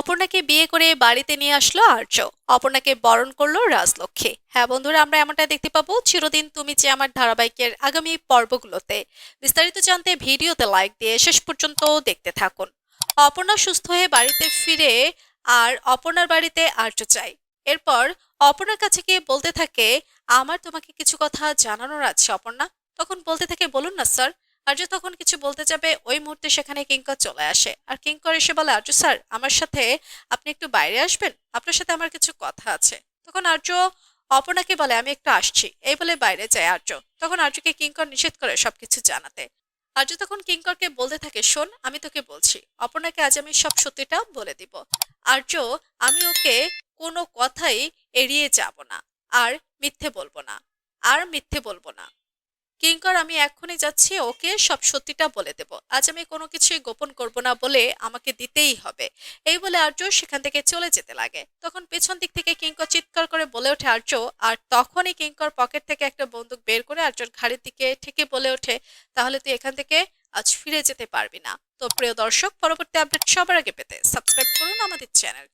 অপর্ণাকে বিয়ে করে বাড়িতে নিয়ে আসলো আর্য। অপর্ণাকে বরণ করলো রাজলক্ষ্মী। হ্যাঁ বন্ধুরা, আমরা এমনটা দেখতে পাবো চিরদিন তুমি যে আমার ধারাবাহিকের আগামী পর্বগুলোতে। বিস্তারিত জানতে ভিডিওতে লাইক দিয়ে শেষ পর্যন্ত দেখতে থাকুন। অপর্ণা সুস্থ হয়ে বাড়িতে ফিরে আর অপর্ণার বাড়িতে আর্য চাই। এরপর অপর্ণার কাছে গিয়ে বলতে থাকে, আমার তোমাকে কিছু কথা জানানোর আছে অপর্ণা। তখন বলতে থাকে, বলুন না স্যার। আর্য তখন কিছু বলতে যাবে, ওই মুহূর্তে সেখানে কিঙ্কর চলে আসে আর কিঙ্কর এসে বলে, আর্য স্যার আমার সাথে আপনি একটু বাইরে আসবেন, আপনার সাথে আমার কিছু কথা আছে। তখন আর্য অপর্ণাকে বলে, আমি একটু আসছি, এই বলে বাইরে যায় আর্য। তখন আর্যকে কিঙ্কর নিষেধ করে সবকিছু জানাতে। আর্য তখন কিঙ্করকে বলতে থাকে, শোন আমি তোকে বলছি, অপর্ণাকে আজ আমি সব সত্যিটা বলে দিব। আর্য, আমি ওকে কোনো কথাই এড়িয়ে যাব না, আর মিথ্যে বলবো না, আর মিথ্যে বলবো না। কিঙ্কর, আমি এক্ষুনি যাচ্ছি, ওকে সব সত্যিটা বলে দেব। আজ আমি কোনো কিছুই গোপন করব না বলে আমাকে দিতেই হবে। এই বলে আর্য সেখান থেকে চলে যেতে লাগে। তখন পেছন দিক থেকে কিঙ্কর চিৎকার করে বলে ওঠে, আর্য। আর তখনই কিঙ্কর পকেট থেকে একটা বন্দুক বের করে আর্যর ঘাড়ের দিকে ঠেকে বলে ওঠে, তাহলে তুই এখান থেকে আজ ফিরে যেতে পারবি না। তো প্রিয় দর্শক, পরবর্তী আপডেট সবার আগে পেতে সাবস্ক্রাইব করুন আমাদের চ্যানেল।